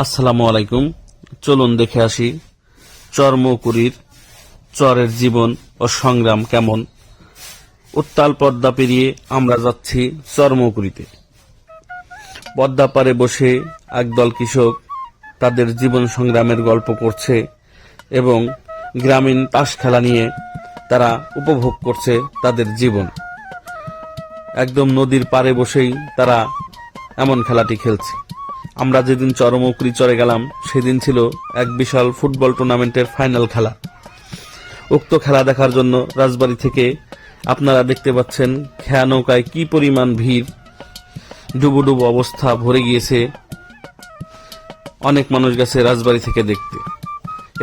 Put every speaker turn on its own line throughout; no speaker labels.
আসসালামু আলাইকুম। চলুন দেখে আসি চরমৌকুরির চরের জীবন ও সংগ্রাম কেমন। উত্তাল পদ্মা পেরিয়ে আমরা যাচ্ছি চরমৌকুরিতে। পদ্মা পারে বসে একদল কৃষক তাদের জীবন সংগ্রামের গল্প করছে এবং গ্রামীণ তাস খেলা নিয়ে তারা উপভোগ করছে তাদের জীবন। একদম নদীর পাড়ে বসেই তারা এমন খেলাটি খেলছে। আমরা যেদিন চরমৌকুরি চরে গেলাম সেদিন ছিল এক বিশাল ফুটবল টুর্নামেন্টের ফাইনাল খেলা। উক্ত খেলা দেখার জন্য রাজবাড়ী থেকে আপনারা দেখতে পাচ্ছেন খেয়া নৌকায় কি পরিমাণ ভিড়, ডুবুডুবু অবস্থা ভরে গিয়েছে। অনেক মানুষ গেছে রাজবাড়ী থেকে দেখতে।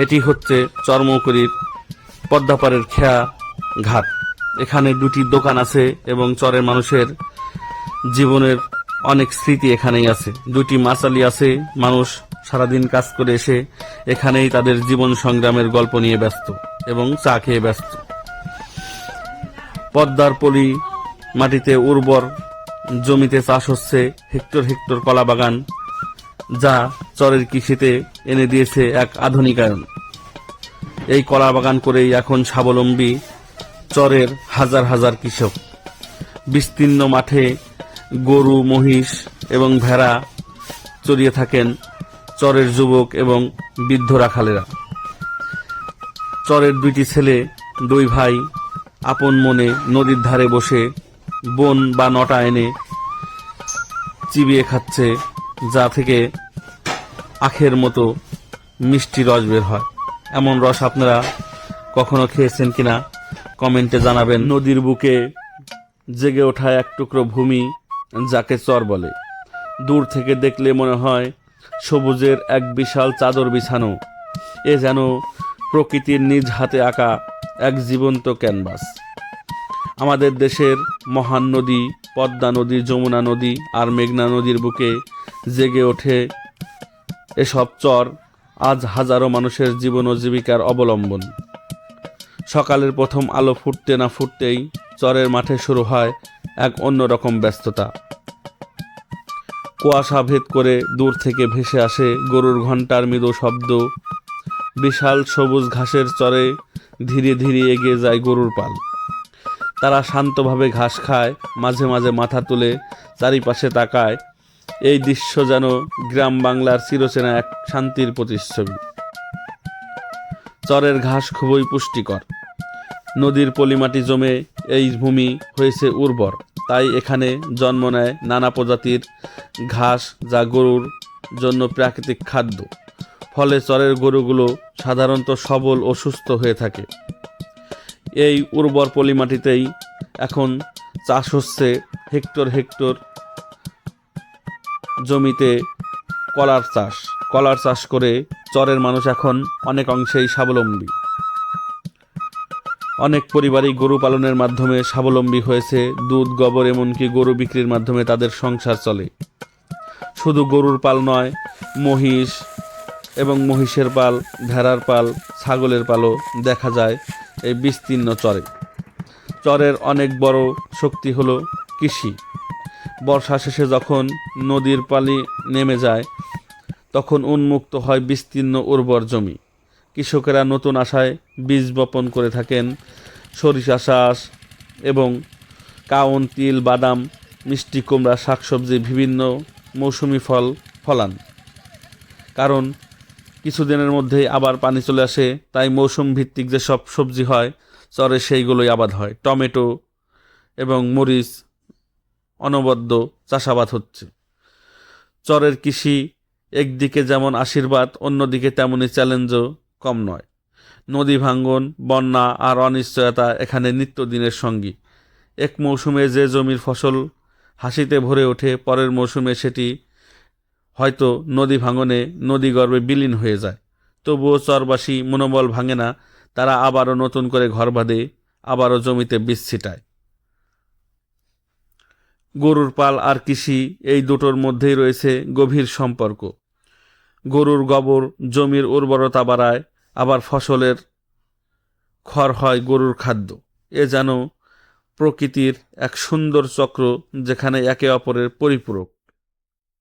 এটি হচ্ছে চরমৌকুরির পদ্মাপাড়ের খেয়া ঘাট। এখানে দুটি দোকান আছে এবং চরের মানুষের জীবনের অনেক স্মৃতি এখানেই আছে। দুটি মাছালি আছে, মানুষ সারাদিন কাজ করে এসে এখানেই তাদের জীবন সংগ্রামের গল্প নিয়ে ব্যস্ত এবং চা খেয়ে ব্যস্ত। পদ্মার পলি মাটিতে উর্বর জমিতে চাষ হচ্ছে হেক্টর হেক্টর কলা বাগান, যা চরের কৃষিতে এনে দিয়েছে এক আধুনিকায়ন। এই কলা বাগান করেই এখন স্বাবলম্বী চরের হাজার হাজার কৃষক। বিস্তীর্ণ মাঠে গরু, মহিষ এবং ভেড়া চড়িয়ে থাকেন চরের যুবক এবং বৃদ্ধ রাখালেরা। চরের দুইটি ছেলে, দুই ভাই আপন মনে নদীর ধারে বসে বন বা নটা এনে চিবিয়ে খাচ্ছে, যা থেকে আখের মতো মিষ্টি রস বের হয়। এমন রস আপনারা কখনো খেয়েছেন কিনা কমেন্টে জানাবেন। নদীর বুকে জেগে ওঠা এক টুকরো ভূমি, যাকে চর বলে। দূর থেকে দেখলে মনে হয় সবুজের এক বিশাল চাদর বিছানো। এ যেন প্রকৃতির নিজ হাতে আঁকা এক জীবন্ত ক্যানভাস। আমাদের দেশের মহান নদী পদ্মা নদী, যমুনা নদী আর মেঘনা নদীর বুকে জেগে ওঠে এসব চর আজ হাজারো মানুষের জীবন ও জীবিকার অবলম্বন। সকালের প্রথম আলো ফুটতে না ফুটতেই চরের মাঠে শুরু হয় এক অন্যরকম ব্যস্ততা। কুয়াশা ভেদ করে দূর থেকে ভেসে আসে গরুর ঘণ্টার মৃদু শব্দ। বিশাল সবুজ ঘাসের চরে ধীরে ধীরে এগিয়ে যায় গরুর পাল। তারা শান্তভাবে ঘাস খায়, মাঝে মাঝে মাথা তুলে চারিপাশে তাকায়। এই দৃশ্য যেন গ্রাম বাংলার চিরচেনা এক শান্তির প্রতিচ্ছবি। চরের ঘাস খুবই পুষ্টিকর। নদীর পলিমাটি জমে এই ভূমি হয়েছে উর্বর, তাই এখানে জন্ম নেয় নানা প্রজাতির ঘাস, যা গরুর জন্য প্রাকৃতিক খাদ্য। ফলে চরের গরুগুলো সাধারণত সবল ও সুস্থ হয়ে থাকে। এই উর্বর পলিমাটিতেই এখন চাষ হচ্ছে হেক্টর হেক্টর জমিতে কলার চাষ করে চরের মানুষ এখন অনেক অংশেই স্বাবলম্বী। অনেক পরিবারই গরু পালনের মাধ্যমে স্বাবলম্বী হয়েছে। দুধ, গোবর এমনকি গরু বিক্রির মাধ্যমে তাদের সংসার চলে। শুধু গরুর পাল নয়, মহিষ এবং মহিষের পাল, ভেড়ার পাল, ছাগলের পালও দেখা যায় এই বিস্তীর্ণ চরে। চরের অনেক বড় শক্তি হলো কৃষি। বর্ষা শেষে যখন নদীর পানি নেমে যায় তখন উন্মুক্ত হয় বিস্তীর্ণ উর্বর জমি। কৃষকেরা নতুন আশায় বীজ বপন করে থাকেন। সরিষা চাষ এবং কাউন, তিল, বাদাম, মিষ্টি কুমড়া, শাকসবজি, বিভিন্ন মৌসুমি ফল ফলান। কারণ কিছুদিনের মধ্যেই আবার পানি চলে আসে, তাই মৌসুম ভিত্তিক যেসব সবজি হয় চরে সেইগুলোই আবাদ হয়। টমেটো এবং মরিচ অনবদ্য চাষাবাদ হচ্ছে। চরের কৃষি একদিকে যেমন আশীর্বাদ, অন্যদিকে তেমনই চ্যালেঞ্জও কম নয়। নদী ভাঙ্গন, বন্যা আর অনিশ্চয়তা এখানে নিত্যদিনের সঙ্গী। এক মৌসুমে যে জমির ফসল হাসিতে ভরে ওঠে, পরের মৌসুমে সেটি হয়তো নদী ভাঙনে নদীগর্ভে বিলীন হয়ে যায়। তবুও চরবাসী মনোবল ভাঙে না। তারা আবারও নতুন করে ঘর বাঁধে, আবারও জমিতে বীজ ছিটায়। গরুর পাল আর কৃষি, এই দুটোর মধ্যেই রয়েছে গভীর সম্পর্ক। গরুর গোবর জমির উর্বরতা বাড়ায়, আবার ফসলের খড় হয় গরুর খাদ্য। এ যেন প্রকৃতির এক সুন্দর চক্র, যেখানে একে অপরের পরিপূরক।